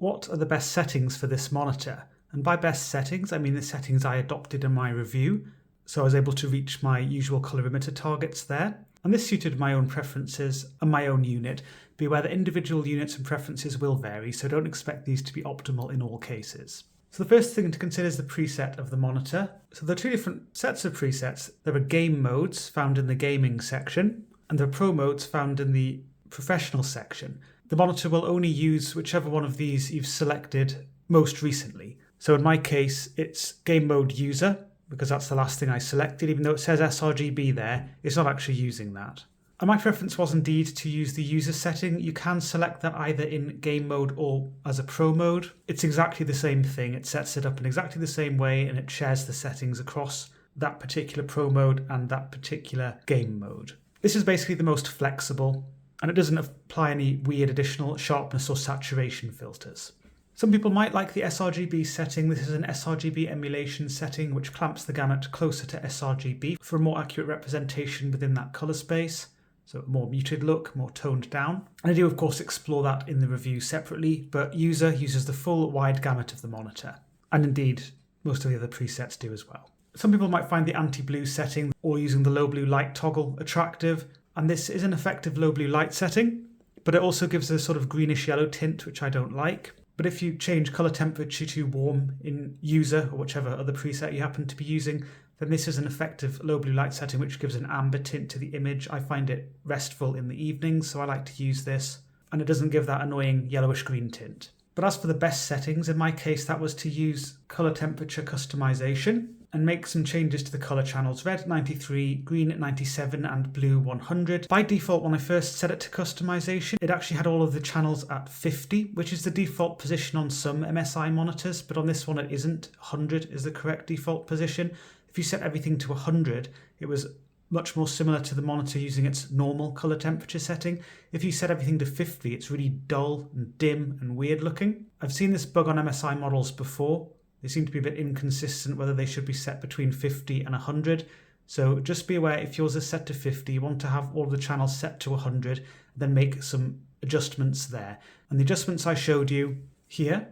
what are the best settings for this monitor? And by best settings, I mean the settings I adopted in my review, so I was able to reach my usual colorimeter targets there. And this suited my own preferences and my own unit. Be aware that individual units and preferences will vary, so don't expect these to be optimal in all cases. So the first thing to consider is the preset of the monitor. So there are two different sets of presets. There are game modes found in the gaming section, and there are pro modes found in the professional section. The monitor will only use whichever one of these you've selected most recently. So in my case, it's game mode user, because that's the last thing I selected. Even though it says sRGB there, it's not actually using that. And my preference was indeed to use the user setting. You can select that either in game mode or as a pro mode. It's exactly the same thing. It sets it up in exactly the same way, and it shares the settings across that particular pro mode and that particular game mode. This is basically the most flexible, and it doesn't apply any weird additional sharpness or saturation filters. Some people might like the sRGB setting. This is an sRGB emulation setting which clamps the gamut closer to sRGB for a more accurate representation within that colour space. So a more muted look, more toned down. And I do of course explore that in the review separately, but user uses the full wide gamut of the monitor. And indeed, most of the other presets do as well. Some people might find the anti-blue setting or using the low blue light toggle attractive. And this is an effective low blue light setting, but it also gives a sort of greenish yellow tint, which I don't like. But if you change colour temperature to warm in user or whichever other preset you happen to be using, then this is an effective low blue light setting which gives an amber tint to the image. I find it restful in the evenings, so I like to use this, and it doesn't give that annoying yellowish green tint. But as for the best settings, in my case that was to use colour temperature customization and make some changes to the colour channels: red 93, green 97 and blue 100. By default, when I first set it to customization, it actually had all of the channels at 50, which is the default position on some MSI monitors, but on this one it isn't. 100 is the correct default position. If you set everything to 100, it was much more similar to the monitor using its normal colour temperature setting. If you set everything to 50, it's really dull and dim and weird looking. I've seen this bug on MSI models before. They seem to be a bit inconsistent whether they should be set between 50 and 100. So just be aware, if yours is set to 50, you want to have all the channels set to 100, then make some adjustments there. And the adjustments I showed you here,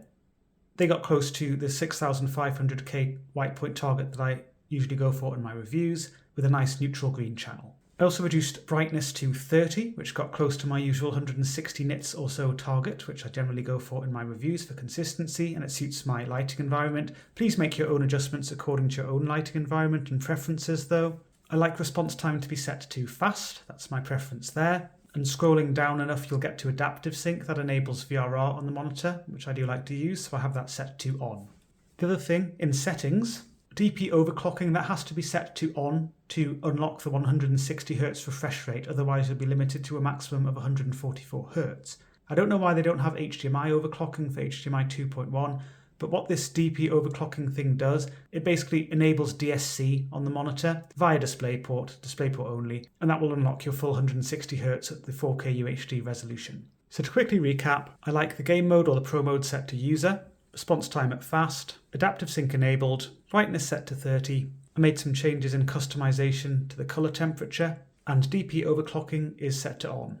they got close to the 6500K white point target that I usually go for in my reviews, with a nice neutral green channel. I also reduced brightness to 30, which got close to my usual 160 nits or so target, which I generally go for in my reviews for consistency, and it suits my lighting environment. Please make your own adjustments according to your own lighting environment and preferences though. I like response time to be set to fast, that's my preference there. And scrolling down enough, you'll get to adaptive sync that enables VRR on the monitor, which I do like to use, so I have that set to on. The other thing, in settings, DP overclocking, that has to be set to on to unlock the 160Hz refresh rate, otherwise you'll be limited to a maximum of 144Hz. I don't know why they don't have HDMI overclocking for HDMI 2.1, but what this DP overclocking thing does, it basically enables DSC on the monitor via DisplayPort only, and that will unlock your full 160Hz at the 4K UHD resolution. So to quickly recap, I like the game mode or the pro mode set to user, response time at fast, adaptive sync enabled, brightness set to 30. I made some changes in customization to the colour temperature, and DP overclocking is set to on.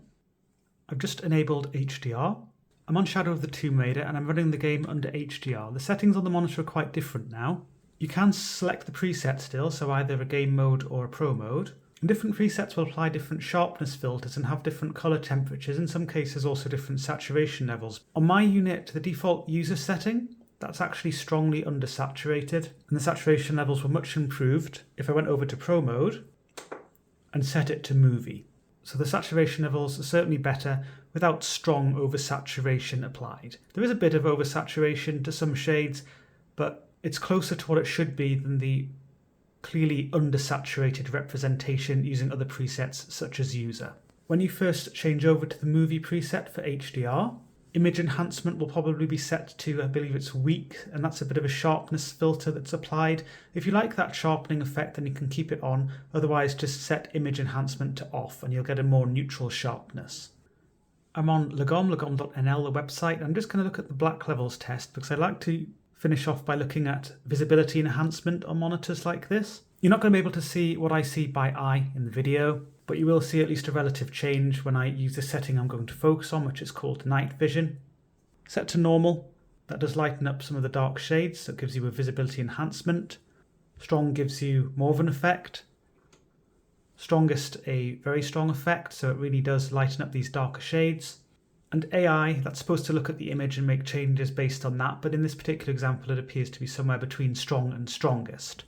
I've just enabled HDR. I'm on Shadow of the Tomb Raider and I'm running the game under HDR. The settings on the monitor are quite different now. You can select the preset still, so either a game mode or a pro mode. And different presets will apply different sharpness filters and have different colour temperatures, in some cases also different saturation levels. On my unit, the default user setting, that's actually strongly undersaturated, and the saturation levels were much improved if I went over to Pro mode and set it to movie. So the saturation levels are certainly better without strong oversaturation applied. There is a bit of oversaturation to some shades, but it's closer to what it should be than the clearly undersaturated representation using other presets such as user. When you first change over to the movie preset for HDR, image enhancement will probably be set to, I believe it's weak, and that's a bit of a sharpness filter that's applied. If you like that sharpening effect, then you can keep it on, otherwise just set image enhancement to off and you'll get a more neutral sharpness. I'm on lagom.nl, the website, and I'm just going to look at the black levels test because I like to finish off by looking at visibility enhancement on monitors like this. You're not going to be able to see what I see by eye in the video, but you will see at least a relative change when I use the setting I'm going to focus on, which is called night vision. Set to normal, That does lighten up some of the dark shades, so it gives you a visibility enhancement. Strong gives you more of an effect. Strongest, a very strong effect, so it really does lighten up these darker shades. And AI, that's supposed to look at the image and make changes based on that, but in this particular example it appears to be somewhere between strong and strongest.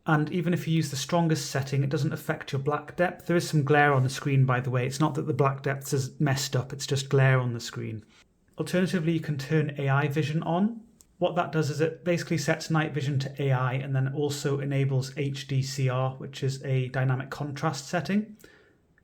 And even if you use the strongest setting, it doesn't affect your black depth. There is some glare on the screen, by the way. It's not that the black depth is messed up, it's just glare on the screen. Alternatively, you can turn AI vision on. What that does is it basically sets night vision to AI and then also enables HDCR, which is a dynamic contrast setting.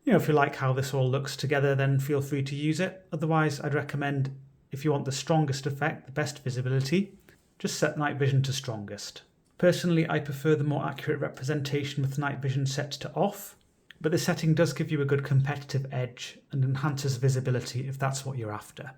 If you like how this all looks together, then feel free to use it. Otherwise, I'd recommend, if you want the strongest effect, the best visibility, just set night vision to strongest. Personally, I prefer the more accurate representation with night vision set to off, but this setting does give you a good competitive edge and enhances visibility if that's what you're after.